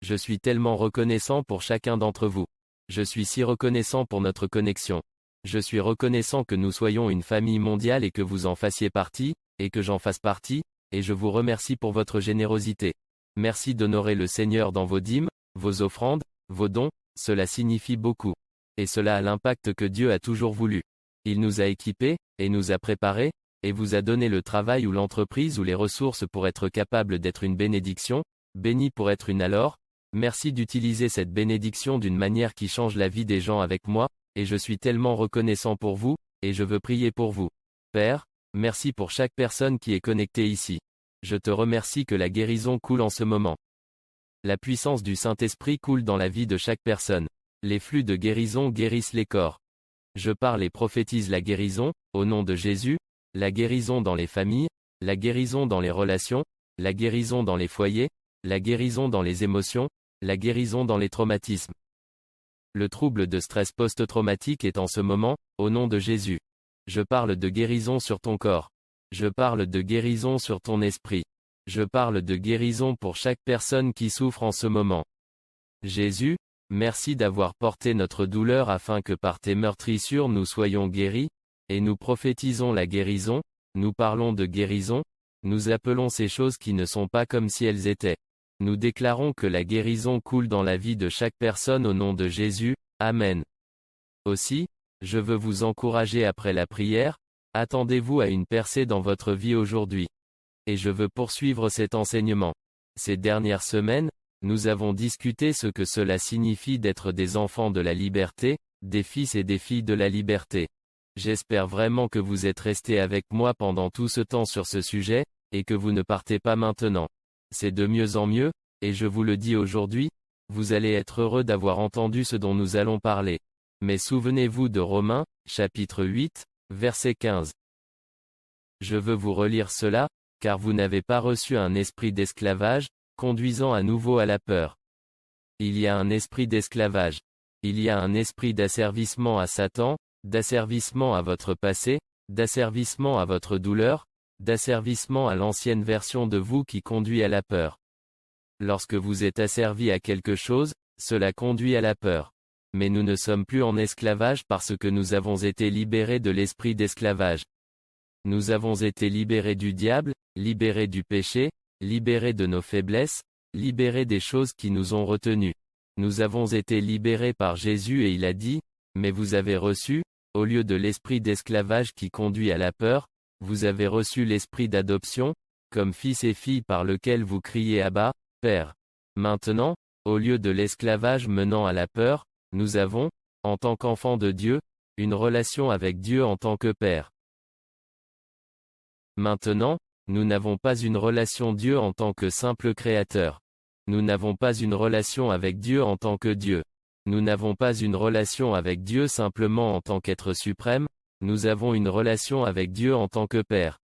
Je suis tellement reconnaissant pour chacun d'entre vous. Je suis si reconnaissant pour notre connexion. Je suis reconnaissant que nous soyons une famille mondiale et que vous en fassiez partie, et que j'en fasse partie, et je vous remercie pour votre générosité. Merci d'honorer le Seigneur dans vos dîmes, vos offrandes, vos dons, cela signifie beaucoup. Et cela a l'impact que Dieu a toujours voulu. Il nous a équipés, et nous a préparés, et vous a donné le travail ou l'entreprise ou les ressources pour être capable d'être une bénédiction, béni pour être une alors. Merci d'utiliser cette bénédiction d'une manière qui change la vie des gens avec moi, et je suis tellement reconnaissant pour vous, et je veux prier pour vous. Père, merci pour chaque personne qui est connectée ici. Je te remercie que la guérison coule en ce moment. La puissance du Saint-Esprit coule dans la vie de chaque personne. Les flux de guérison guérissent les corps. Je parle et prophétise la guérison, au nom de Jésus, la guérison dans les familles, la guérison dans les relations, la guérison dans les foyers, la guérison dans les émotions, la guérison dans les traumatismes. Le trouble de stress post-traumatique est en ce moment, au nom de Jésus. Je parle de guérison sur ton corps. Je parle de guérison sur ton esprit. Je parle de guérison pour chaque personne qui souffre en ce moment. Jésus, merci d'avoir porté notre douleur afin que par tes meurtrissures nous soyons guéris, et nous prophétisons la guérison, nous parlons de guérison, nous appelons ces choses qui ne sont pas comme si elles étaient. Nous déclarons que la guérison coule dans la vie de chaque personne au nom de Jésus, Amen. Aussi, je veux vous encourager après la prière, attendez-vous à une percée dans votre vie aujourd'hui. Et je veux poursuivre cet enseignement. Ces dernières semaines, nous avons discuté ce que cela signifie d'être des enfants de la liberté, des fils et des filles de la liberté. J'espère vraiment que vous êtes restés avec moi pendant tout ce temps sur ce sujet, et que vous ne partez pas maintenant. C'est de mieux en mieux, et je vous le dis aujourd'hui, vous allez être heureux d'avoir entendu ce dont nous allons parler. Mais souvenez-vous de Romains, chapitre 8, verset 15. Je veux vous relire cela, car vous n'avez pas reçu un esprit d'esclavage, conduisant à nouveau à la peur. Il y a un esprit d'esclavage. Il y a un esprit d'asservissement à Satan, d'asservissement à votre passé, d'asservissement à votre douleur, d'asservissement à l'ancienne version de vous qui conduit à la peur. Lorsque vous êtes asservi à quelque chose, cela conduit à la peur. Mais nous ne sommes plus en esclavage parce que nous avons été libérés de l'esprit d'esclavage. Nous avons été libérés du diable, libérés du péché, libérés de nos faiblesses, libérés des choses qui nous ont retenus. Nous avons été libérés par Jésus et il a dit, mais vous avez reçu, au lieu de l'esprit d'esclavage qui conduit à la peur, vous avez reçu l'esprit d'adoption, comme fils et filles par lequel vous criez Abba, Père. Maintenant, au lieu de l'esclavage menant à la peur, nous avons, en tant qu'enfants de Dieu, une relation avec Dieu en tant que Père. Maintenant, nous n'avons pas une relation Dieu en tant que simple créateur. Nous n'avons pas une relation avec Dieu en tant que Dieu. Nous n'avons pas une relation avec Dieu simplement en tant qu'être suprême, nous avons une relation avec Dieu en tant que Père.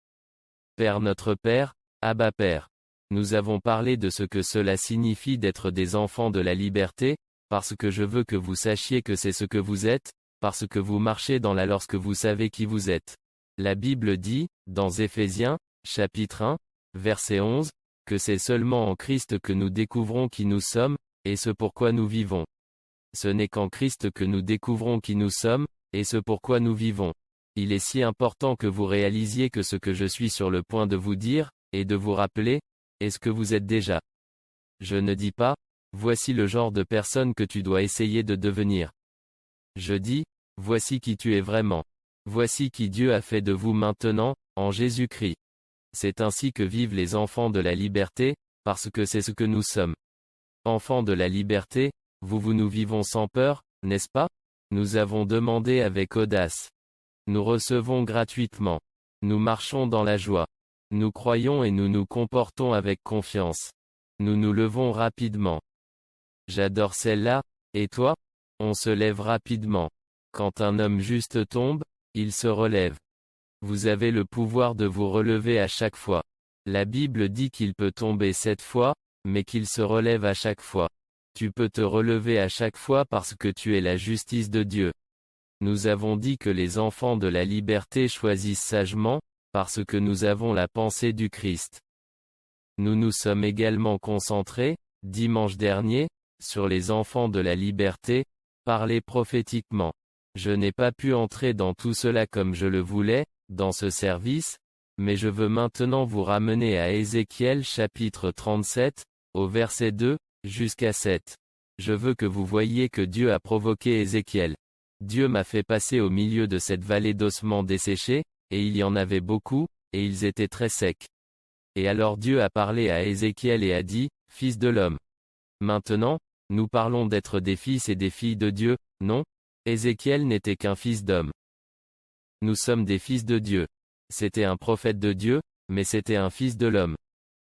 Père notre Père, Abba Père. Nous avons parlé de ce que cela signifie d'être des enfants de la liberté, parce que je veux que vous sachiez que c'est ce que vous êtes, parce que vous marchez dans la lorsque vous savez qui vous êtes. La Bible dit, dans Éphésiens, chapitre 1, verset 11, que c'est seulement en Christ que nous découvrons qui nous sommes, et ce pourquoi nous vivons. Ce n'est qu'en Christ que nous découvrons qui nous sommes, et ce pourquoi nous vivons. Il est si important que vous réalisiez que ce que je suis sur le point de vous dire, et de vous rappeler, est ce que vous êtes déjà. Je ne dis pas, voici le genre de personne que tu dois essayer de devenir. Je dis, voici qui tu es vraiment. Voici qui Dieu a fait de vous maintenant, en Jésus-Christ. C'est ainsi que vivent les enfants de la liberté, parce que c'est ce que nous sommes. Enfants de la liberté, nous vivons sans peur, n'est-ce pas? Nous avons demandé avec audace. Nous recevons gratuitement. Nous marchons dans la joie. Nous croyons et nous nous comportons avec confiance. Nous nous levons rapidement. J'adore celle-là, et toi? On se lève rapidement. Quand un homme juste tombe, il se relève. Vous avez le pouvoir de vous relever à chaque fois. La Bible dit qu'il peut tomber 7 fois, mais qu'il se relève à chaque fois. Tu peux te relever à chaque fois parce que tu es la justice de Dieu. Nous avons dit que les enfants de la liberté choisissent sagement, parce que nous avons la pensée du Christ. Nous nous sommes également concentrés, dimanche dernier, sur les enfants de la liberté, parler prophétiquement. Je n'ai pas pu entrer dans tout cela comme je le voulais, dans ce service, mais je veux maintenant vous ramener à Ézéchiel chapitre 37, au verset 2, jusqu'à 7. Je veux que vous voyiez que Dieu a provoqué Ézéchiel. Dieu m'a fait passer au milieu de cette vallée d'ossements desséchés, et il y en avait beaucoup, et ils étaient très secs. Et alors Dieu a parlé à Ézéchiel et a dit, Fils de l'homme. Maintenant, nous parlons d'être des fils et des filles de Dieu, non? Ézéchiel n'était qu'un fils d'homme. Nous sommes des fils de Dieu. C'était un prophète de Dieu, mais c'était un fils de l'homme.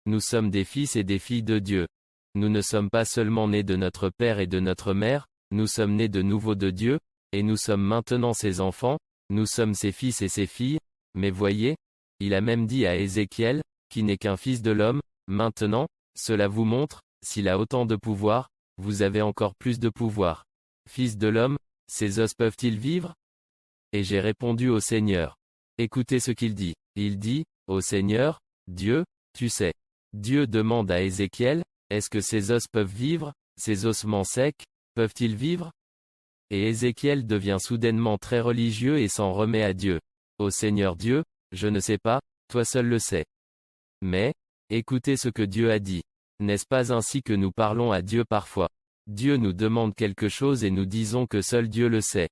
Nous sommes des fils et des filles de Dieu. Nous ne sommes pas seulement nés de notre père et de notre mère, nous sommes nés de nouveau de Dieu, et nous sommes maintenant ses enfants, nous sommes ses fils et ses filles, mais voyez, il a même dit à Ézéchiel, qui n'est qu'un fils de l'homme, maintenant, cela vous montre, s'il a autant de pouvoir, vous avez encore plus de pouvoir. Fils de l'homme, ces os peuvent-ils vivre? Et j'ai répondu au Seigneur. Écoutez ce qu'il dit. Il dit, ô Seigneur, Dieu, tu sais. Dieu demande à Ézéchiel, est-ce que ces os peuvent vivre, ces ossements secs, peuvent-ils vivre? Et Ézéchiel devient soudainement très religieux et s'en remet à Dieu. Ô Seigneur Dieu, je ne sais pas, toi seul le sais. Mais, écoutez ce que Dieu a dit. N'est-ce pas ainsi que nous parlons à Dieu parfois? Dieu nous demande quelque chose et nous disons que seul Dieu le sait.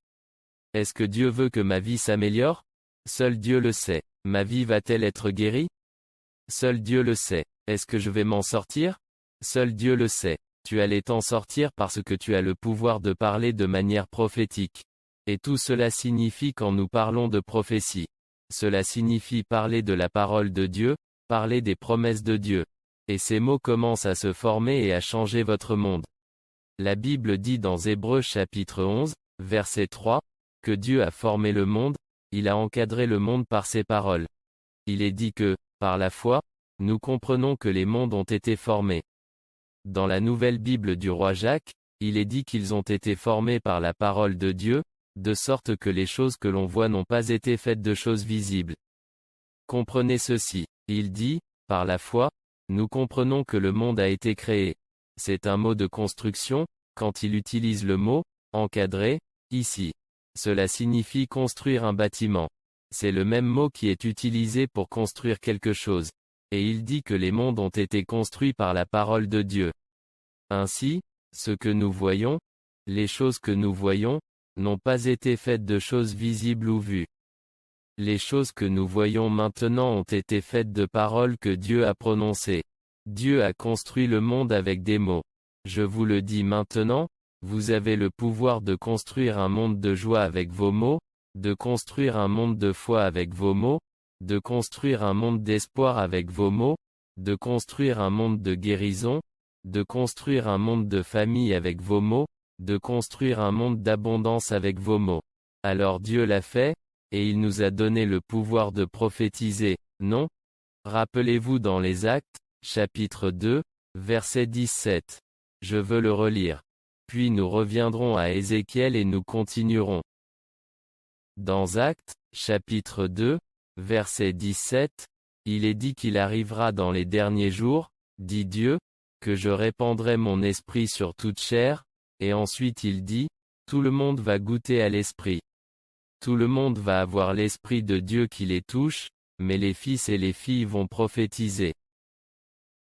Est-ce que Dieu veut que ma vie s'améliore? Seul Dieu le sait. Ma vie va-t-elle être guérie? Seul Dieu le sait. Est-ce que je vais m'en sortir? Seul Dieu le sait. Tu allais t'en sortir parce que tu as le pouvoir de parler de manière prophétique. Et tout cela signifie quand nous parlons de prophétie. Cela signifie parler de la parole de Dieu, parler des promesses de Dieu. Et ces mots commencent à se former et à changer votre monde. La Bible dit dans Hébreux chapitre 11, verset 3, que Dieu a formé le monde, il a encadré le monde par ses paroles. Il est dit que, par la foi, nous comprenons que les mondes ont été formés. Dans la nouvelle Bible du roi Jacques, il est dit qu'ils ont été formés par la parole de Dieu, de sorte que les choses que l'on voit n'ont pas été faites de choses visibles. Comprenez ceci. Il dit, par la foi, nous comprenons que le monde a été créé. C'est un mot de construction, quand il utilise le mot, encadré, ici. Cela signifie construire un bâtiment. C'est le même mot qui est utilisé pour construire quelque chose. Et il dit que les mondes ont été construits par la parole de Dieu. Ainsi, ce que nous voyons, les choses que nous voyons, n'ont pas été faites de choses visibles ou vues. Les choses que nous voyons maintenant ont été faites de paroles que Dieu a prononcées. Dieu a construit le monde avec des mots. Je vous le dis maintenant, vous avez le pouvoir de construire un monde de joie avec vos mots, de construire un monde de foi avec vos mots, de construire un monde d'espoir avec vos mots, de construire un monde de guérison, de construire un monde de famille avec vos mots, de construire un monde d'abondance avec vos mots. Alors Dieu l'a fait, et il nous a donné le pouvoir de prophétiser, non? Rappelez-vous dans les Actes, chapitre 2, verset 17. Je veux le relire. Puis nous reviendrons à Ézéchiel et nous continuerons. Dans Actes, chapitre 2, verset 17, il est dit qu'il arrivera dans les derniers jours, dit Dieu, que je répandrai mon esprit sur toute chair, et ensuite il dit, tout le monde va goûter à l'esprit. Tout le monde va avoir l'esprit de Dieu qui les touche, mais les fils et les filles vont prophétiser.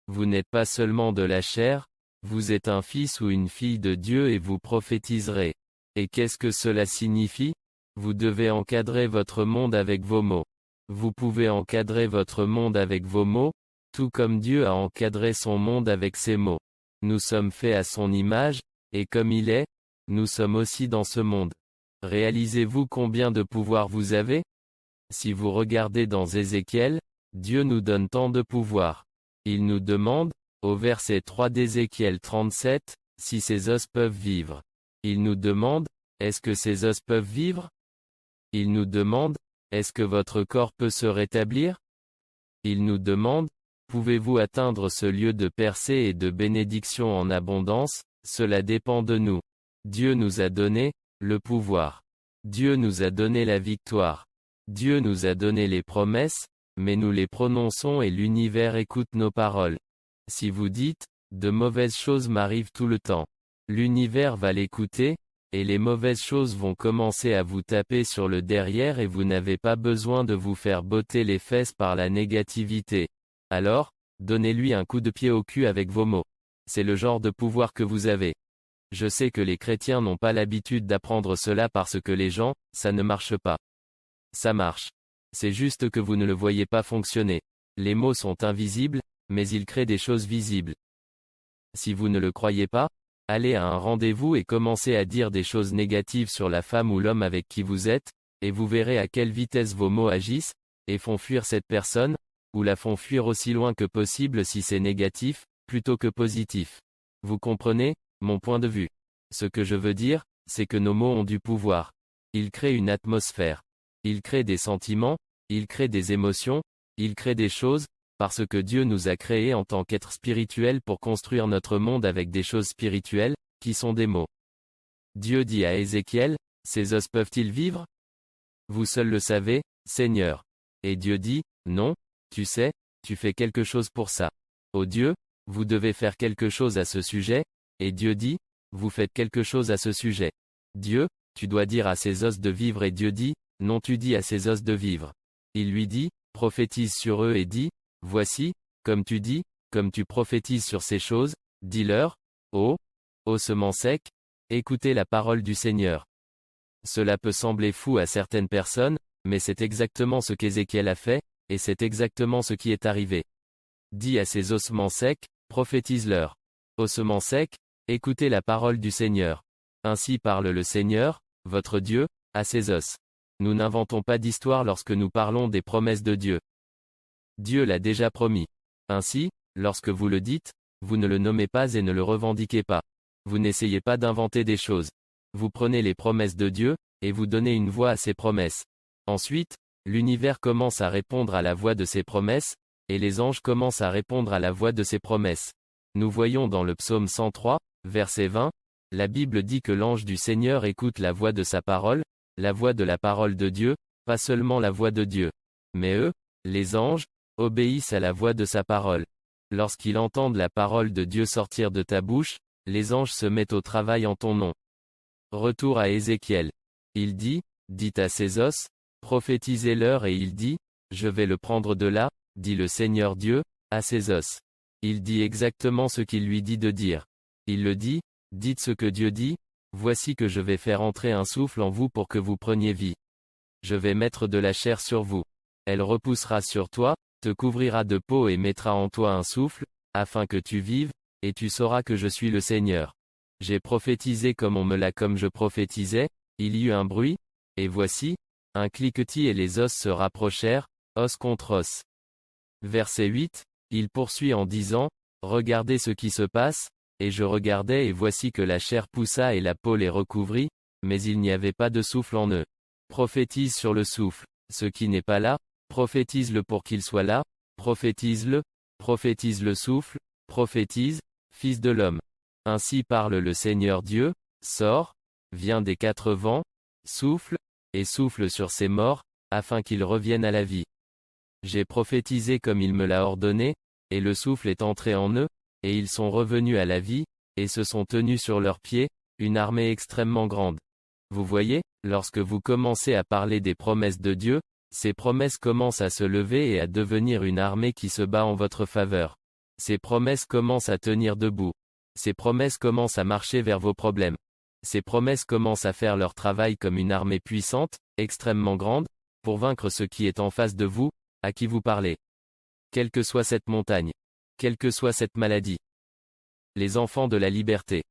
Vous n'êtes pas seulement de la chair, vous êtes un fils ou une fille de Dieu et vous prophétiserez. Et qu'est-ce que cela signifie? Vous devez encadrer votre monde avec vos mots. Vous pouvez encadrer votre monde avec vos mots, tout comme Dieu a encadré son monde avec ses mots. Nous sommes faits à son image, et comme il est, nous sommes aussi dans ce monde. Réalisez-vous combien de pouvoir vous avez? Si vous regardez dans Ézéchiel, Dieu nous donne tant de pouvoir. Il nous demande, au verset 3 d'Ézéchiel 37, si ces os peuvent vivre. Il nous demande, est-ce que ces os peuvent vivre? Il nous demande, est-ce que votre corps peut se rétablir? Il nous demande, pouvez-vous atteindre ce lieu de percée et de bénédiction en abondance? Cela dépend de nous. Dieu nous a donné le pouvoir. Dieu nous a donné la victoire. Dieu nous a donné les promesses, mais nous les prononçons et l'univers écoute nos paroles. Si vous dites, De mauvaises choses m'arrivent tout le temps. L'univers va l'écouter, et les mauvaises choses vont commencer à vous taper sur le derrière et vous n'avez pas besoin de vous faire botter les fesses par la négativité. Alors, donnez-lui un coup de pied au cul avec vos mots. C'est le genre de pouvoir que vous avez. Je sais que les chrétiens n'ont pas l'habitude d'apprendre cela parce que les gens, ça ne marche pas. Ça marche. C'est juste que vous ne le voyez pas fonctionner. Les mots sont invisibles, mais ils créent des choses visibles. Si vous ne le croyez pas, allez à un rendez-vous et commencez à dire des choses négatives sur la femme ou l'homme avec qui vous êtes, et vous verrez à quelle vitesse vos mots agissent, et font fuir cette personne, ou la font fuir aussi loin que possible si c'est négatif, plutôt que positif. Vous comprenez, mon point de vue. Ce que je veux dire, c'est que nos mots ont du pouvoir. Ils créent une atmosphère. Ils créent des sentiments, ils créent des émotions, ils créent des choses, parce que Dieu nous a créés en tant qu'êtres spirituels pour construire notre monde avec des choses spirituelles, qui sont des mots. Dieu dit à Ézéchiel, « Ces os peuvent-ils vivre? Vous seul le savez, Seigneur. » Et Dieu dit, « Non, tu sais, tu fais quelque chose pour ça. Ô Dieu, vous devez faire quelque chose à ce sujet, » et Dieu dit, « Vous faites quelque chose à ce sujet. Dieu, tu dois dire à ces os de vivre et Dieu dit, « Non tu dis à ces os de vivre. » Il lui dit, « Prophétise sur eux et dis, voici, comme tu dis, comme tu prophétises sur ces choses, dis-leur, ô semences secs, écoutez la parole du Seigneur. » Cela peut sembler fou à certaines personnes, mais c'est exactement ce qu'Ézéchiel a fait, et c'est exactement ce qui est arrivé. Dis à ces ossements secs, prophétise-leur. Ossements secs, écoutez la parole du Seigneur. Ainsi parle le Seigneur, votre Dieu, à ces os. Nous n'inventons pas d'histoire lorsque nous parlons des promesses de Dieu. Dieu l'a déjà promis. Ainsi, lorsque vous le dites, vous ne le nommez pas et ne le revendiquez pas. Vous n'essayez pas d'inventer des choses. Vous prenez les promesses de Dieu, et vous donnez une voix à ces promesses. Ensuite, l'univers commence à répondre à la voix de ces promesses, et les anges commencent à répondre à la voix de ces promesses. Nous voyons dans le psaume 103, verset 20, la Bible dit que l'ange du Seigneur écoute la voix de sa parole, la voix de la parole de Dieu, pas seulement la voix de Dieu. Mais eux, les anges, obéissent à la voix de sa parole. Lorsqu'ils entendent la parole de Dieu sortir de ta bouche, les anges se mettent au travail en ton nom. Retour à Ézéchiel. Il dit, dites à ces os, prophétisez-leur et il dit, je vais le prendre de là, dit le Seigneur Dieu, à ces os. Il dit exactement ce qu'il lui dit de dire. Il le dit, dites ce que Dieu dit, voici que je vais faire entrer un souffle en vous pour que vous preniez vie. Je vais mettre de la chair sur vous. Elle repoussera sur toi, te couvrira de peau et mettra en toi un souffle, afin que tu vives, et tu sauras que je suis le Seigneur. J'ai prophétisé comme on me l'a comme je prophétisais, il y eut un bruit, et voici, un cliquetis et les os se rapprochèrent, os contre os. Verset 8, il poursuit en disant, regardez ce qui se passe, et je regardais et voici que la chair poussa et la peau les recouvrit, mais il n'y avait pas de souffle en eux. Prophétise sur le souffle, ce qui n'est pas là, prophétise-le pour qu'il soit là, prophétise le souffle, prophétise, fils de l'homme. Ainsi parle le Seigneur Dieu, sors, viens des quatre vents, souffle, et souffle sur ces morts, afin qu'ils reviennent à la vie. J'ai prophétisé comme il me l'a ordonné, et le souffle est entré en eux, et ils sont revenus à la vie, et se sont tenus sur leurs pieds, une armée extrêmement grande. Vous voyez, lorsque vous commencez à parler des promesses de Dieu, ces promesses commencent à se lever et à devenir une armée qui se bat en votre faveur. Ces promesses commencent à tenir debout. Ces promesses commencent à marcher vers vos problèmes. Ces promesses commencent à faire leur travail comme une armée puissante, extrêmement grande, pour vaincre ce qui est en face de vous, à qui vous parlez. Quelle que soit cette montagne. Quelle que soit cette maladie. Les enfants de la liberté.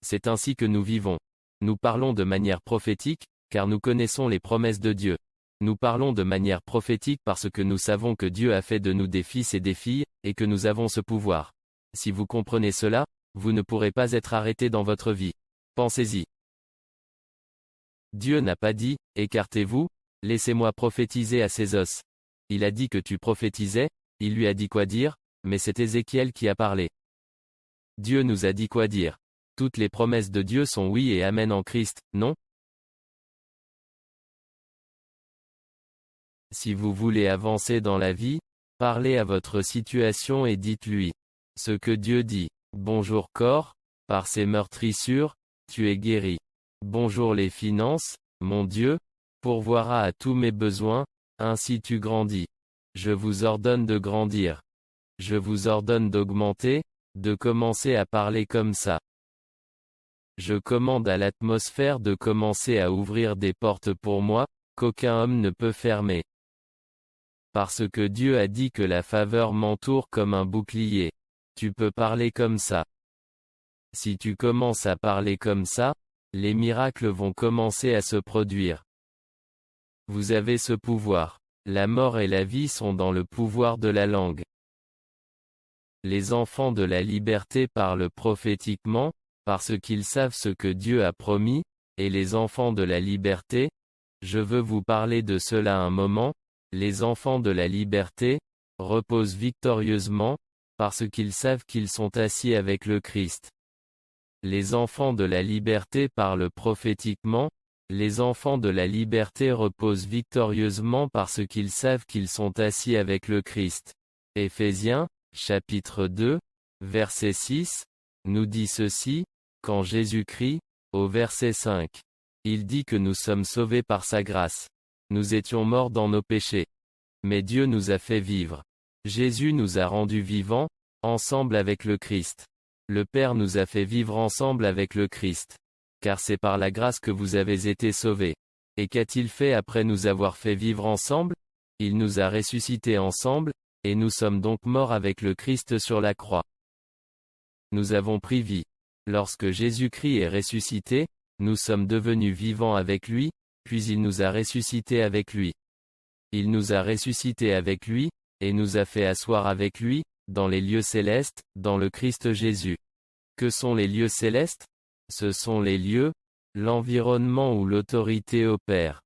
C'est ainsi que nous vivons. Nous parlons de manière prophétique, car nous connaissons les promesses de Dieu. Nous parlons de manière prophétique parce que nous savons que Dieu a fait de nous des fils et des filles, et que nous avons ce pouvoir. Si vous comprenez cela, vous ne pourrez pas être arrêté dans votre vie. Pensez-y. Dieu n'a pas dit, écartez-vous, laissez-moi prophétiser à ces os. Il a dit que tu prophétisais, il lui a dit quoi dire, mais c'est Ézéchiel qui a parlé. Dieu nous a dit quoi dire. Toutes les promesses de Dieu sont oui et amen en Christ, non? Si vous voulez avancer dans la vie, parlez à votre situation et dites-lui. Ce que Dieu dit. Bonjour corps, par ces meurtrissures, tu es guéri. Bonjour les finances, mon Dieu, pourvoira à tous mes besoins, ainsi tu grandis. Je vous ordonne de grandir. Je vous ordonne d'augmenter, de commencer à parler comme ça. Je commande à l'atmosphère de commencer à ouvrir des portes pour moi, qu'aucun homme ne peut fermer. Parce que Dieu a dit que la faveur m'entoure comme un bouclier. Tu peux parler comme ça. Si tu commences à parler comme ça, les miracles vont commencer à se produire. Vous avez ce pouvoir. La mort et la vie sont dans le pouvoir de la langue. Les enfants de la liberté parlent prophétiquement, parce qu'ils savent ce que Dieu a promis, et les enfants de la liberté, je veux vous parler de cela un moment, les enfants de la liberté, reposent victorieusement, parce qu'ils savent qu'ils sont assis avec le Christ. Les enfants de la liberté parlent prophétiquement, les enfants de la liberté reposent victorieusement parce qu'ils savent qu'ils sont assis avec le Christ. Éphésiens, chapitre 2, verset 6, nous dit ceci, quand Jésus-Christ, au verset 5. Il dit que nous sommes sauvés par sa grâce. Nous étions morts dans nos péchés. Mais Dieu nous a fait vivre. Jésus nous a rendus vivants, ensemble avec le Christ. Le Père nous a fait vivre ensemble avec le Christ. Car c'est par la grâce que vous avez été sauvés. Et qu'a-t-il fait après nous avoir fait vivre ensemble? Il nous a ressuscités ensemble, et nous sommes donc morts avec le Christ sur la croix. Nous avons pris vie. Lorsque Jésus-Christ est ressuscité, nous sommes devenus vivants avec lui, puis il nous a ressuscités avec lui. Il nous a ressuscités avec lui, et nous a fait asseoir avec lui, dans les lieux célestes, dans le Christ Jésus. Que sont les lieux célestes? Ce sont les lieux, l'environnement où l'autorité opère.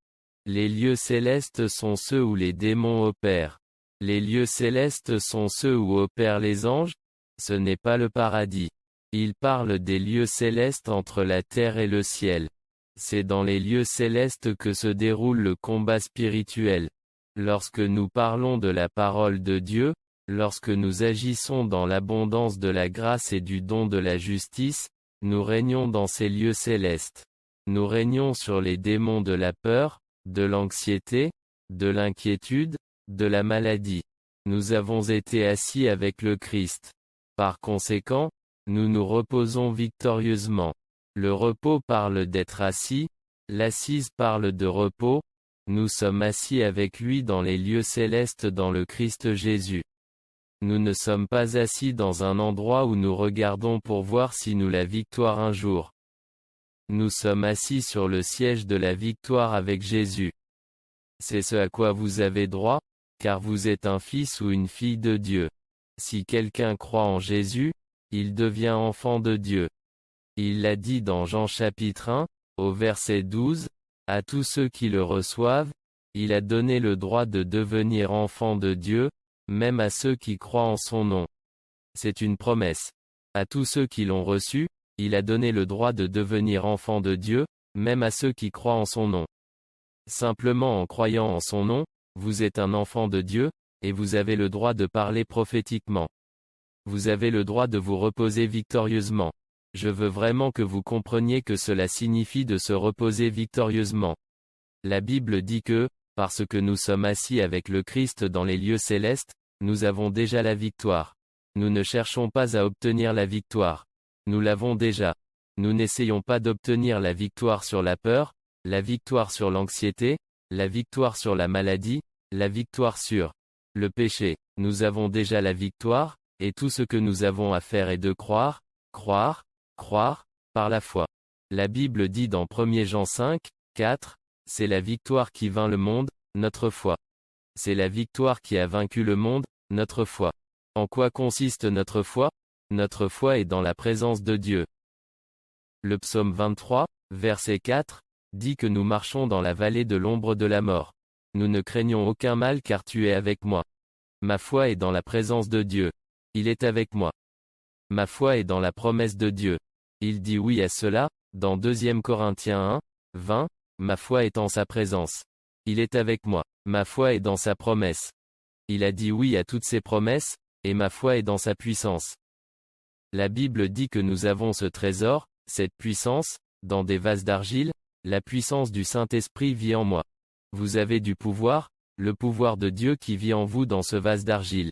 Les lieux célestes sont ceux où les démons opèrent. Les lieux célestes sont ceux où opèrent les anges. Ce n'est pas le paradis. Il parle des lieux célestes entre la terre et le ciel. C'est dans les lieux célestes que se déroule le combat spirituel. Lorsque nous parlons de la parole de Dieu, lorsque nous agissons dans l'abondance de la grâce et du don de la justice, nous régnons dans ces lieux célestes. Nous régnons sur les démons de la peur, de l'anxiété, de l'inquiétude, de la maladie. Nous avons été assis avec le Christ. Par conséquent, nous nous reposons victorieusement. Le repos parle d'être assis, l'assise parle de repos, nous sommes assis avec lui dans les lieux célestes dans le Christ Jésus. Nous ne sommes pas assis dans un endroit où nous regardons pour voir si nous la victoire un jour. Nous sommes assis sur le siège de la victoire avec Jésus. C'est ce à quoi vous avez droit, car vous êtes un fils ou une fille de Dieu. Si quelqu'un croit en Jésus, il devient enfant de Dieu. Il l'a dit dans Jean chapitre 1, au verset 12, à tous ceux qui le reçoivent, il a donné le droit de devenir enfant de Dieu, même à ceux qui croient en son nom. C'est une promesse. À tous ceux qui l'ont reçu, il a donné le droit de devenir enfant de Dieu, même à ceux qui croient en son nom. Simplement en croyant en son nom, vous êtes un enfant de Dieu, et vous avez le droit de parler prophétiquement. Vous avez le droit de vous reposer victorieusement. Je veux vraiment que vous compreniez que cela signifie de se reposer victorieusement. La Bible dit que, parce que nous sommes assis avec le Christ dans les lieux célestes, nous avons déjà la victoire. Nous ne cherchons pas à obtenir la victoire. Nous l'avons déjà. Nous n'essayons pas d'obtenir la victoire sur la peur, la victoire sur l'anxiété, la victoire sur la maladie, la victoire sur le péché. Nous avons déjà la victoire, et tout ce que nous avons à faire est de croire, croire, croire, par la foi. La Bible dit dans 1 Jean 5, 4, c'est la victoire qui vainc le monde, notre foi. C'est la victoire qui a vaincu le monde, notre foi. En quoi consiste notre foi? Notre foi est dans la présence de Dieu. Le psaume 23, verset 4, dit que nous marchons dans la vallée de l'ombre de la mort. Nous ne craignons aucun mal car tu es avec moi. Ma foi est dans la présence de Dieu. Il est avec moi. Ma foi est dans la promesse de Dieu. Il dit oui à cela, dans 2 Corinthiens 1, 20, ma foi est en sa présence. Il est avec moi. Ma foi est dans sa promesse. Il a dit oui à toutes ses promesses, et ma foi est dans sa puissance. La Bible dit que nous avons ce trésor, cette puissance, dans des vases d'argile, la puissance du Saint-Esprit vit en moi. Vous avez du pouvoir, le pouvoir de Dieu qui vit en vous dans ce vase d'argile.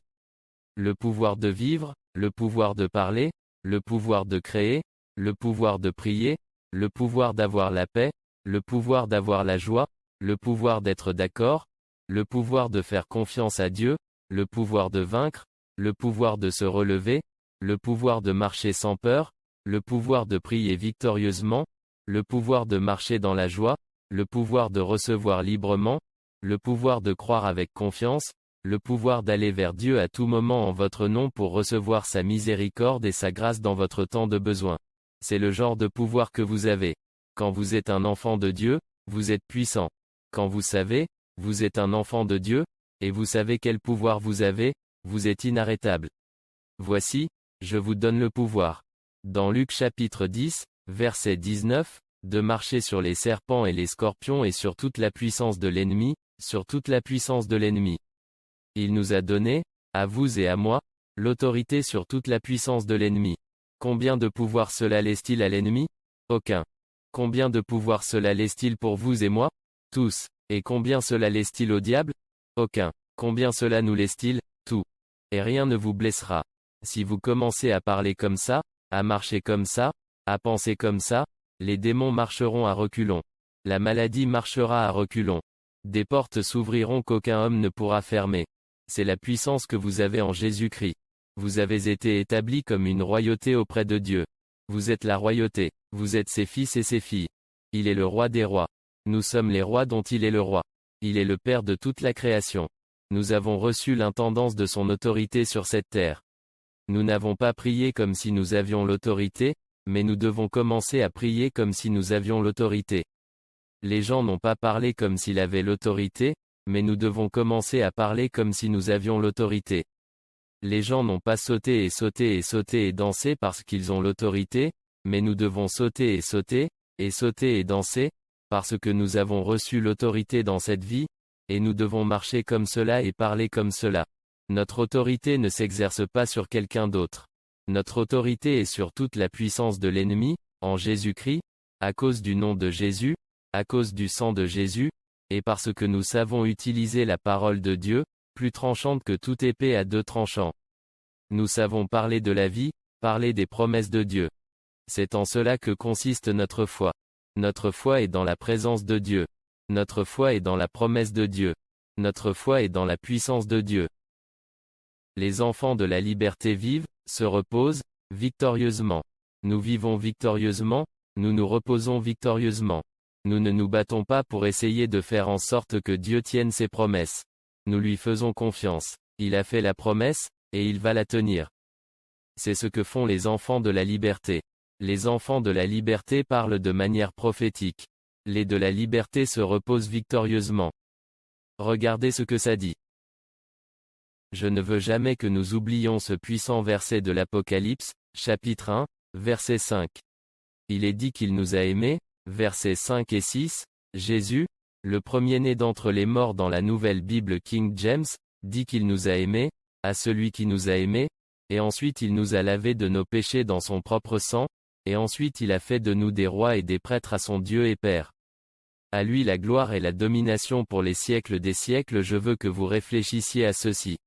Le pouvoir de vivre, le pouvoir de parler, le pouvoir de créer, le pouvoir de prier, le pouvoir d'avoir la paix, le pouvoir d'avoir la joie, le pouvoir d'être d'accord, le pouvoir de faire confiance à Dieu, le pouvoir de vaincre, le pouvoir de se relever, le pouvoir de marcher sans peur, le pouvoir de prier victorieusement, le pouvoir de marcher dans la joie, le pouvoir de recevoir librement, le pouvoir de croire avec confiance, le pouvoir d'aller vers Dieu à tout moment en votre nom pour recevoir sa miséricorde et sa grâce dans votre temps de besoin. C'est le genre de pouvoir que vous avez. Quand vous êtes un enfant de Dieu, vous êtes puissant. Quand vous savez, vous êtes un enfant de Dieu, et vous savez quel pouvoir vous avez, vous êtes inarrêtable. Voici, je vous donne le pouvoir. Dans Luc chapitre 10, verset 19, de marcher sur les serpents et les scorpions et sur toute la puissance de l'ennemi, sur toute la puissance de l'ennemi. Il nous a donné, à vous et à moi, l'autorité sur toute la puissance de l'ennemi. Combien de pouvoir cela laisse-t-il à l'ennemi? Aucun. Combien de pouvoir cela laisse-t-il pour vous et moi? Tous. Et combien cela laisse-t-il au diable? Aucun. Combien cela nous laisse-t-il? Tout. Et rien ne vous blessera. Si vous commencez à parler comme ça, à marcher comme ça, à penser comme ça, les démons marcheront à reculons. La maladie marchera à reculons. Des portes s'ouvriront qu'aucun homme ne pourra fermer. C'est la puissance que vous avez en Jésus-Christ. Vous avez été établis comme une royauté auprès de Dieu. Vous êtes la royauté. Vous êtes ses fils et ses filles. Il est le roi des rois. Nous sommes les rois dont il est le roi. Il est le Père de toute la création. Nous avons reçu l'intendance de son autorité sur cette terre. Nous n'avons pas prié comme si nous avions l'autorité, mais nous devons commencer à prier comme si nous avions l'autorité. Les gens n'ont pas parlé comme s'ils avaient l'autorité, mais nous devons commencer à parler comme si nous avions l'autorité. Les gens n'ont pas sauté et sauté et sauté et dansé parce qu'ils ont l'autorité, mais nous devons sauter et danser, parce que nous avons reçu l'autorité dans cette vie, et nous devons marcher comme cela et parler comme cela. Notre autorité ne s'exerce pas sur quelqu'un d'autre. Notre autorité est sur toute la puissance de l'ennemi, en Jésus-Christ, à cause du nom de Jésus, à cause du sang de Jésus, et parce que nous savons utiliser la parole de Dieu, plus tranchante que toute épée à deux tranchants. Nous savons parler de la vie, parler des promesses de Dieu. C'est en cela que consiste notre foi. Notre foi est dans la présence de Dieu. Notre foi est dans la promesse de Dieu. Notre foi est dans la puissance de Dieu. Les enfants de la liberté vivent, se reposent, victorieusement. Nous vivons victorieusement, nous nous reposons victorieusement. Nous ne nous battons pas pour essayer de faire en sorte que Dieu tienne ses promesses. Nous lui faisons confiance. Il a fait la promesse, et il va la tenir. C'est ce que font les enfants de la liberté. Les enfants de la liberté parlent de manière prophétique. Les de la liberté se reposent victorieusement. Regardez ce que ça dit. Je ne veux jamais que nous oublions ce puissant verset de l'Apocalypse, chapitre 1, verset 5. Il est dit qu'il nous a aimés, versets 5 et 6, Jésus, le premier-né d'entre les morts dans la nouvelle Bible King James, dit qu'il nous a aimés, à celui qui nous a aimés, et ensuite il nous a lavés de nos péchés dans son propre sang, et ensuite il a fait de nous des rois et des prêtres à son Dieu et Père. À lui la gloire et la domination pour les siècles des siècles. Je veux que vous réfléchissiez à ceci.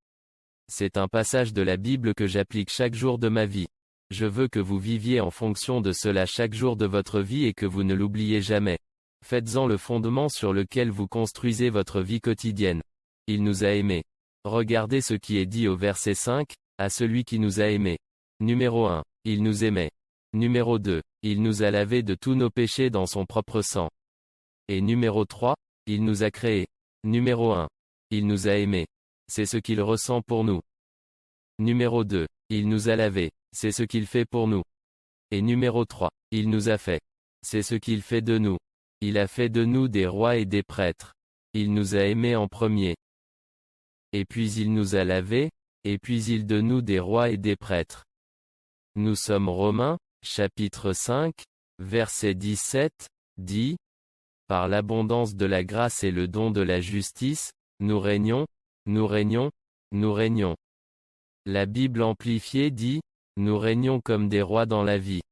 C'est un passage de la Bible que j'applique chaque jour de ma vie. Je veux que vous viviez en fonction de cela chaque jour de votre vie et que vous ne l'oubliez jamais. Faites-en le fondement sur lequel vous construisez votre vie quotidienne. Il nous a aimés. Regardez ce qui est dit au verset 5, à celui qui nous a aimés. Numéro 1. Il nous aimait. Numéro 2. Il nous a lavés de tous nos péchés dans son propre sang. Et numéro 3. Il nous a créés. Numéro 1. Il nous a aimés. C'est ce qu'il ressent pour nous. Numéro 2. Il nous a lavés. C'est ce qu'il fait pour nous. Et numéro 3. Il nous a fait. C'est ce qu'il fait de nous. Il a fait de nous des rois et des prêtres. Il nous a aimés en premier. Et puis il nous a lavés, et puis il de nous des rois et des prêtres. Nous sommes Romains, chapitre 5, verset 17, dit, par l'abondance de la grâce et le don de la justice, nous régnons, nous régnons, nous régnons. La Bible amplifiée dit, Nous régnons comme des rois dans la vie.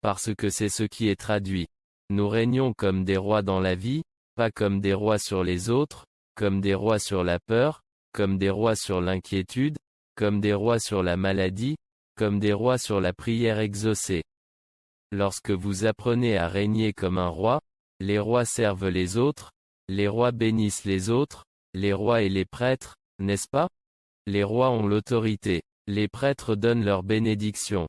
Parce que c'est ce qui est traduit. Nous régnons comme des rois dans la vie, pas comme des rois sur les autres, comme des rois sur la peur, comme des rois sur l'inquiétude, comme des rois sur la maladie, comme des rois sur la prière exaucée. Lorsque vous apprenez à régner comme un roi, les rois servent les autres, les rois bénissent les autres, les rois et les prêtres, n'est-ce pas? Les rois ont l'autorité, les prêtres donnent leur bénédiction.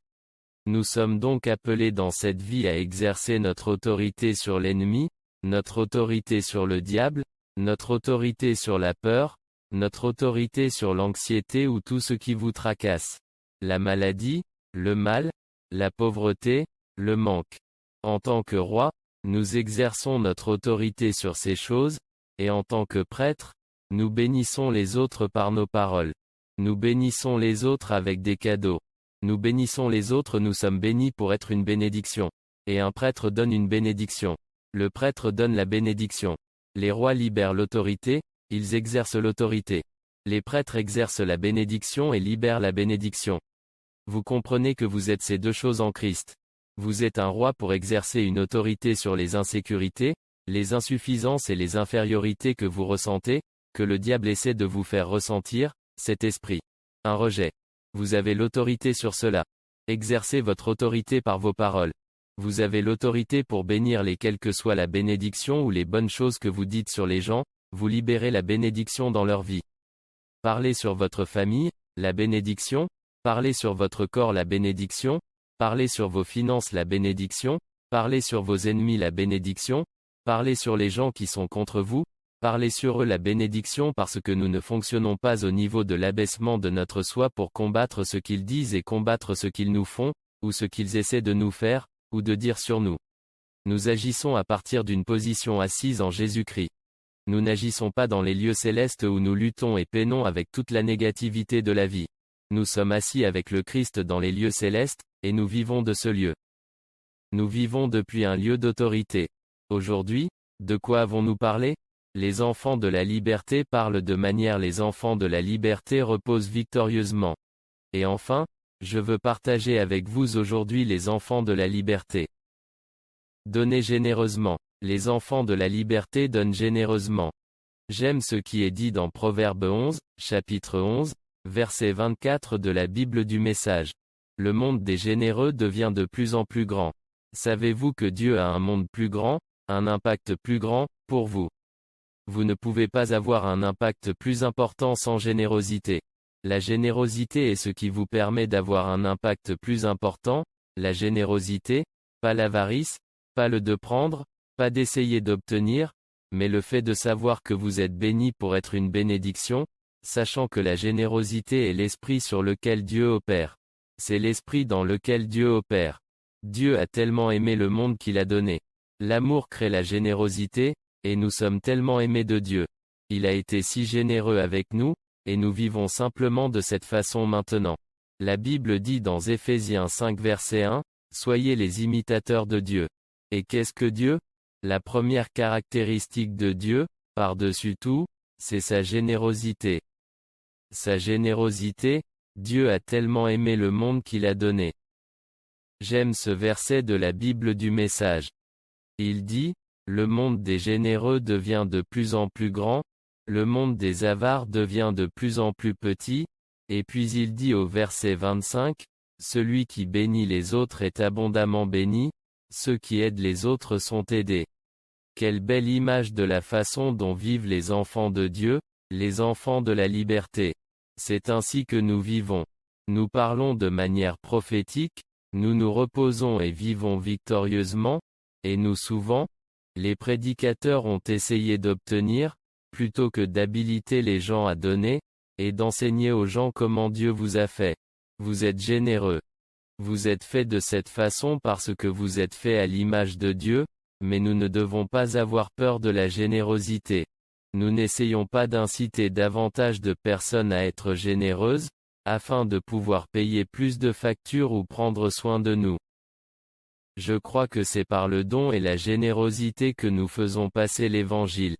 Nous sommes donc appelés dans cette vie à exercer notre autorité sur l'ennemi, notre autorité sur le diable, notre autorité sur la peur, notre autorité sur l'anxiété ou tout ce qui vous tracasse. La maladie, le mal, la pauvreté, le manque. En tant que roi, nous exerçons notre autorité sur ces choses, et en tant que prêtres, nous bénissons les autres par nos paroles. Nous bénissons les autres avec des cadeaux. Nous bénissons les autres, nous sommes bénis pour être une bénédiction. Et un prêtre donne une bénédiction. Le prêtre donne la bénédiction. Les rois libèrent l'autorité, ils exercent l'autorité. Les prêtres exercent la bénédiction et libèrent la bénédiction. Vous comprenez que vous êtes ces deux choses en Christ. Vous êtes un roi pour exercer une autorité sur les insécurités, les insuffisances et les infériorités que vous ressentez, que le diable essaie de vous faire ressentir, cet esprit. Un rejet. Vous avez l'autorité sur cela. Exercez votre autorité par vos paroles. Vous avez l'autorité pour bénir les quelle que soit la bénédiction ou les bonnes choses que vous dites sur les gens, vous libérez la bénédiction dans leur vie. Parlez sur votre famille, la bénédiction, parlez sur votre corps la bénédiction, parlez sur vos finances la bénédiction, parlez sur vos ennemis la bénédiction, parlez sur les gens qui sont contre vous, parlez sur eux la bénédiction parce que nous ne fonctionnons pas au niveau de l'abaissement de notre soi pour combattre ce qu'ils disent et combattre ce qu'ils nous font, ou ce qu'ils essaient de nous faire, ou de dire sur nous. Nous agissons à partir d'une position assise en Jésus-Christ. Nous n'agissons pas dans les lieux célestes où nous luttons et peinons avec toute la négativité de la vie. Nous sommes assis avec le Christ dans les lieux célestes, et nous vivons de ce lieu. Nous vivons depuis un lieu d'autorité. Aujourd'hui, de quoi avons-nous parlé? Les enfants de la liberté parlent de manière les enfants de la liberté reposent victorieusement. Et enfin, je veux partager avec vous aujourd'hui les enfants de la liberté. Donnez généreusement. Les enfants de la liberté donnent généreusement. J'aime ce qui est dit dans Proverbe 11, chapitre 11, verset 24 de la Bible du Message. Le monde des généreux devient de plus en plus grand. Savez-vous que Dieu a un monde plus grand, un impact plus grand, pour vous? Vous ne pouvez pas avoir un impact plus important sans générosité. La générosité est ce qui vous permet d'avoir un impact plus important, la générosité, pas l'avarice, pas le de prendre, pas d'essayer d'obtenir, mais le fait de savoir que vous êtes béni pour être une bénédiction, sachant que la générosité est l'esprit sur lequel Dieu opère. C'est l'esprit dans lequel Dieu opère. Dieu a tellement aimé le monde qu'il a donné. L'amour crée la générosité, et nous sommes tellement aimés de Dieu. Il a été si généreux avec nous, et nous vivons simplement de cette façon maintenant. La Bible dit dans Éphésiens 5 verset 1, « Soyez les imitateurs de Dieu ». Et qu'est-ce que Dieu? La première caractéristique de Dieu, par-dessus tout, c'est sa générosité. Sa générosité, Dieu a tellement aimé le monde qu'il a donné. J'aime ce verset de la Bible du Message. Il dit, le monde des généreux devient de plus en plus grand, le monde des avares devient de plus en plus petit, et puis il dit au verset 25, celui qui bénit les autres est abondamment béni, ceux qui aident les autres sont aidés. Quelle belle image de la façon dont vivent les enfants de Dieu, les enfants de la liberté. C'est ainsi que nous vivons. Nous parlons de manière prophétique, nous nous reposons et vivons victorieusement, et nous souvent, les prédicateurs ont essayé d'obtenir, plutôt que d'habiliter les gens à donner, et d'enseigner aux gens comment Dieu vous a fait. Vous êtes généreux. Vous êtes fait de cette façon parce que vous êtes fait à l'image de Dieu, mais nous ne devons pas avoir peur de la générosité. Nous n'essayons pas d'inciter davantage de personnes à être généreuses, afin de pouvoir payer plus de factures ou prendre soin de nous. Je crois que c'est par le don et la générosité que nous faisons passer l'Évangile.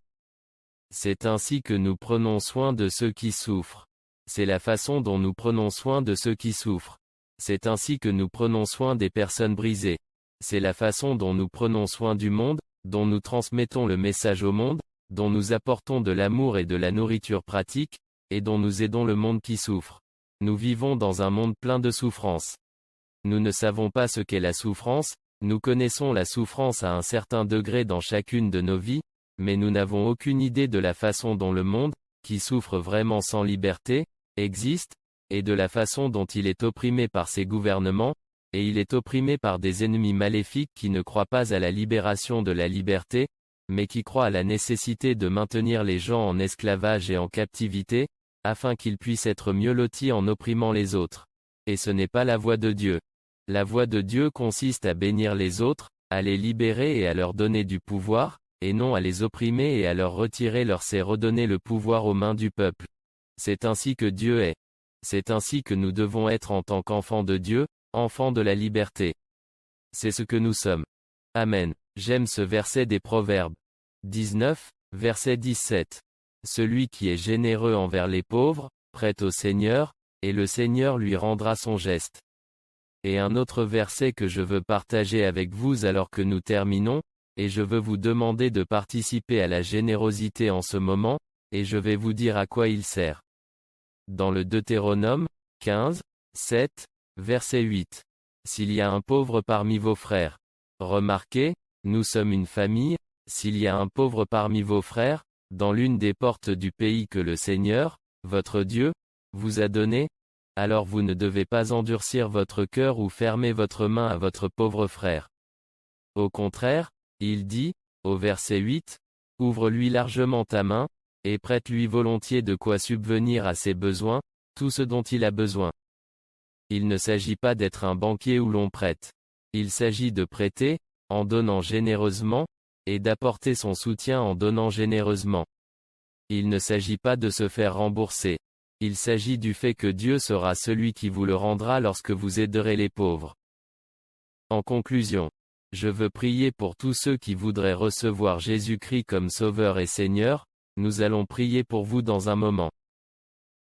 C'est ainsi que nous prenons soin de ceux qui souffrent. C'est la façon dont nous prenons soin de ceux qui souffrent. C'est ainsi que nous prenons soin des personnes brisées. C'est la façon dont nous prenons soin du monde, dont nous transmettons le message au monde, dont nous apportons de l'amour et de la nourriture pratique, et dont nous aidons le monde qui souffre. Nous vivons dans un monde plein de souffrance. Nous ne savons pas ce qu'est la souffrance, nous connaissons la souffrance à un certain degré dans chacune de nos vies, mais nous n'avons aucune idée de la façon dont le monde, qui souffre vraiment sans liberté, existe, et de la façon dont il est opprimé par ses gouvernements, et il est opprimé par des ennemis maléfiques qui ne croient pas à la libération de la liberté, mais qui croient à la nécessité de maintenir les gens en esclavage et en captivité, afin qu'ils puissent être mieux lotis en opprimant les autres. Et ce n'est pas la voie de Dieu. La voie de Dieu consiste à bénir les autres, à les libérer et à leur donner du pouvoir, et non à les opprimer et à leur retirer c'est redonner le pouvoir aux mains du peuple. C'est ainsi que Dieu est. C'est ainsi que nous devons être en tant qu'enfants de Dieu, enfants de la liberté. C'est ce que nous sommes. Amen. J'aime ce verset des Proverbes. 19, verset 17. Celui qui est généreux envers les pauvres, prête au Seigneur, et le Seigneur lui rendra son geste. Et un autre verset que je veux partager avec vous alors que nous terminons, et je veux vous demander de participer à la générosité en ce moment, et je vais vous dire à quoi il sert. Dans le Deutéronome, 15, 7, verset 8. S'il y a un pauvre parmi vos frères. Remarquez, nous sommes une famille, s'il y a un pauvre parmi vos frères, dans l'une des portes du pays que le Seigneur, votre Dieu, vous a donné, alors vous ne devez pas endurcir votre cœur ou fermer votre main à votre pauvre frère. Au contraire, il dit, au verset 8, ouvre-lui largement ta main, et prête-lui volontiers de quoi subvenir à ses besoins, tout ce dont il a besoin. Il ne s'agit pas d'être un banquier où l'on prête. Il s'agit de prêter, en donnant généreusement, et d'apporter son soutien en donnant généreusement. Il ne s'agit pas de se faire rembourser. Il s'agit du fait que Dieu sera celui qui vous le rendra lorsque vous aiderez les pauvres. En conclusion, je veux prier pour tous ceux qui voudraient recevoir Jésus-Christ comme Sauveur et Seigneur, nous allons prier pour vous dans un moment.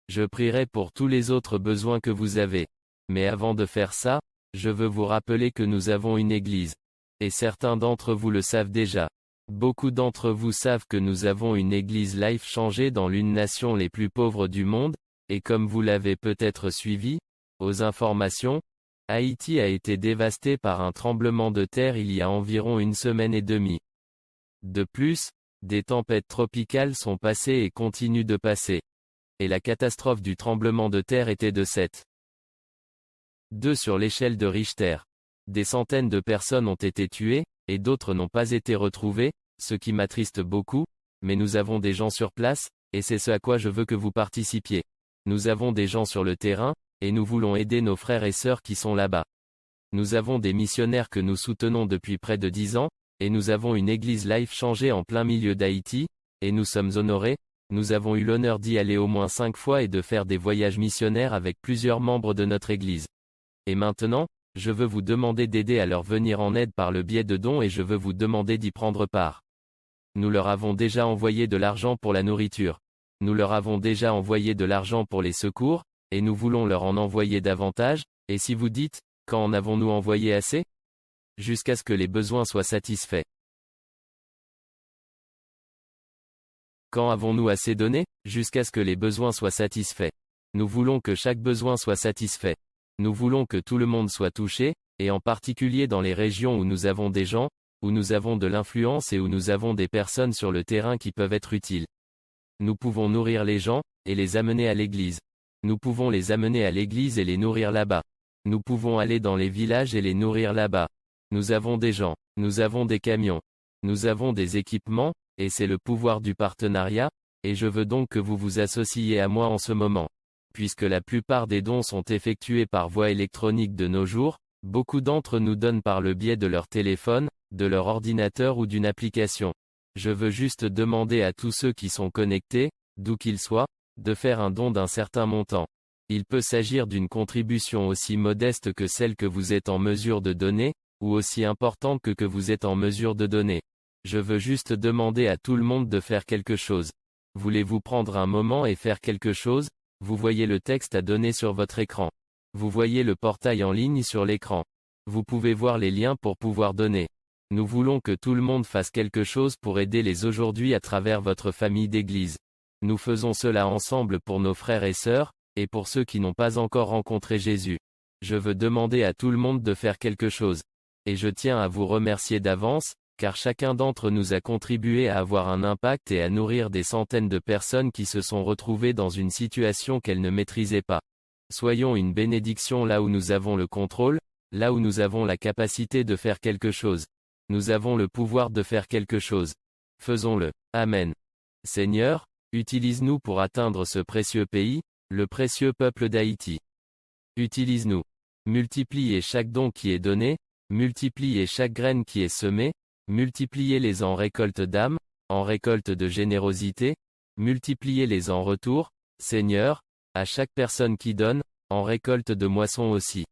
Je prierai pour tous les autres besoins que vous avez. Mais avant de faire ça, je veux vous rappeler que nous avons une église. Et certains d'entre vous le savent déjà. Beaucoup d'entre vous savent que nous avons une église Life Changé dans l'une nation les plus pauvres du monde, et comme vous l'avez peut-être suivi, aux informations, Haïti a été dévasté par un tremblement de terre il y a environ une semaine et demie. De plus, des tempêtes tropicales sont passées et continuent de passer. Et la catastrophe du tremblement de terre était de 7,2 sur l'échelle de Richter. Des centaines de personnes ont été tuées, et d'autres n'ont pas été retrouvées, ce qui m'attriste beaucoup, mais nous avons des gens sur place, et c'est ce à quoi je veux que vous participiez. Nous avons des gens sur le terrain, et nous voulons aider nos frères et sœurs qui sont là-bas. Nous avons des missionnaires que nous soutenons depuis près de 10 ans, et nous avons une église Life Changé en plein milieu d'Haïti, et nous sommes honorés, nous avons eu l'honneur d'y aller au moins 5 fois et de faire des voyages missionnaires avec plusieurs membres de notre église. Et maintenant, je veux vous demander d'aider à leur venir en aide par le biais de dons et je veux vous demander d'y prendre part. Nous leur avons déjà envoyé de l'argent pour la nourriture. Nous leur avons déjà envoyé de l'argent pour les secours, et nous voulons leur en envoyer davantage, et si vous dites, quand en avons-nous envoyé assez? Jusqu'à ce que les besoins soient satisfaits. Quand avons-nous assez donné? Jusqu'à ce que les besoins soient satisfaits. Nous voulons que chaque besoin soit satisfait. Nous voulons que tout le monde soit touché, et en particulier dans les régions où nous avons des gens, où nous avons de l'influence et où nous avons des personnes sur le terrain qui peuvent être utiles. Nous pouvons nourrir les gens, et les amener à l'église. Nous pouvons les amener à l'église et les nourrir là-bas. Nous pouvons aller dans les villages et les nourrir là-bas. Nous avons des gens, nous avons des camions, nous avons des équipements, et c'est le pouvoir du partenariat, et je veux donc que vous vous associiez à moi en ce moment. Puisque la plupart des dons sont effectués par voie électronique de nos jours, beaucoup d'entre nous donnent par le biais de leur téléphone, de leur ordinateur ou d'une application. Je veux juste demander à tous ceux qui sont connectés, d'où qu'ils soient, de faire un don d'un certain montant. Il peut s'agir d'une contribution aussi modeste que celle que vous êtes en mesure de donner, ou aussi importante que vous êtes en mesure de donner. Je veux juste demander à tout le monde de faire quelque chose. Voulez-vous prendre un moment et faire quelque chose? Vous voyez le texte à donner sur votre écran. Vous voyez le portail en ligne sur l'écran. Vous pouvez voir les liens pour pouvoir donner. Nous voulons que tout le monde fasse quelque chose pour aider les aujourd'hui à travers votre famille d'église. Nous faisons cela ensemble pour nos frères et sœurs, et pour ceux qui n'ont pas encore rencontré Jésus. Je veux demander à tout le monde de faire quelque chose. Et je tiens à vous remercier d'avance, car chacun d'entre nous a contribué à avoir un impact et à nourrir des centaines de personnes qui se sont retrouvées dans une situation qu'elles ne maîtrisaient pas. Soyons une bénédiction là où nous avons le contrôle, là où nous avons la capacité de faire quelque chose. Nous avons le pouvoir de faire quelque chose. Faisons-le. Amen. Seigneur, utilise-nous pour atteindre ce précieux pays, le précieux peuple d'Haïti. Utilise-nous. Multipliez chaque don qui est donné, multipliez chaque graine qui est semée, multipliez-les en récolte d'âme, en récolte de générosité, multipliez-les en retour, Seigneur, à chaque personne qui donne, en récolte de moisson aussi.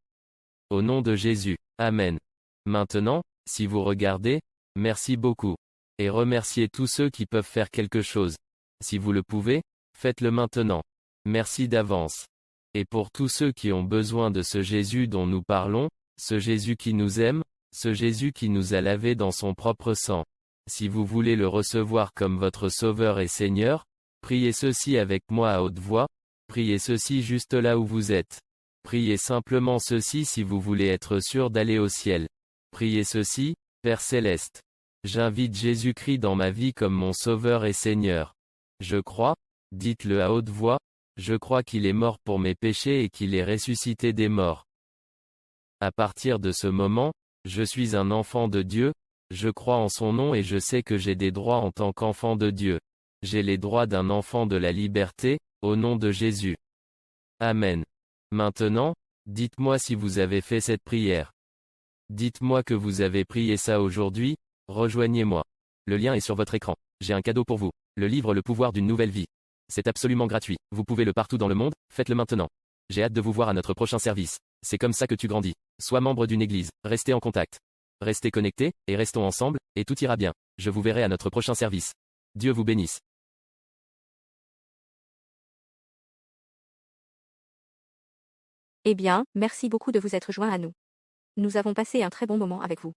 Au nom de Jésus. Amen. Maintenant, si vous regardez, merci beaucoup. Et remerciez tous ceux qui peuvent faire quelque chose. Si vous le pouvez, faites-le maintenant. Merci d'avance. Et pour tous ceux qui ont besoin de ce Jésus dont nous parlons, ce Jésus qui nous aime, ce Jésus qui nous a lavés dans son propre sang. Si vous voulez le recevoir comme votre Sauveur et Seigneur, priez ceci avec moi à haute voix, priez ceci juste là où vous êtes. Priez simplement ceci si vous voulez être sûr d'aller au ciel. Priez ceci, Père Céleste. J'invite Jésus-Christ dans ma vie comme mon Sauveur et Seigneur. Je crois, dites-le à haute voix, je crois qu'il est mort pour mes péchés et qu'il est ressuscité des morts. À partir de ce moment, je suis un enfant de Dieu, je crois en son nom et je sais que j'ai des droits en tant qu'enfant de Dieu. J'ai les droits d'un enfant de la liberté, au nom de Jésus. Amen. Maintenant, dites-moi si vous avez fait cette prière. Dites-moi que vous avez prié ça aujourd'hui, rejoignez-moi. Le lien est sur votre écran. J'ai un cadeau pour vous. Le livre Le pouvoir d'une nouvelle vie. C'est absolument gratuit. Vous pouvez le partout dans le monde, faites-le maintenant. J'ai hâte de vous voir à notre prochain service. C'est comme ça que tu grandis. Sois membre d'une église, restez en contact. Restez connectés, et restons ensemble, et tout ira bien. Je vous verrai à notre prochain service. Dieu vous bénisse. Eh bien, merci beaucoup de vous être joints à nous. Nous avons passé un très bon moment avec vous.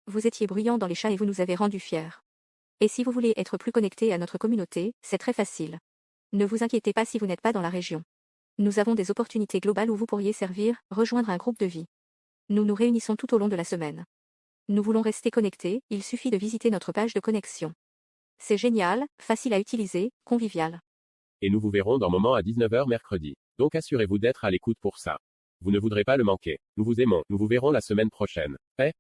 Vous étiez bruyants dans les chats et vous nous avez rendus fiers. Et si vous voulez être plus connecté à notre communauté, c'est très facile. Ne vous inquiétez pas si vous n'êtes pas dans la région. Nous avons des opportunités globales où vous pourriez servir, rejoindre un groupe de vie. Nous nous réunissons tout au long de la semaine. Nous voulons rester connectés, il suffit de visiter notre page de connexion. C'est génial, facile à utiliser, convivial. Et nous vous verrons dans moment à 19h mercredi. Donc assurez-vous d'être à l'écoute pour ça. Vous ne voudrez pas le manquer. Nous vous aimons. Nous vous verrons la semaine prochaine. Paix.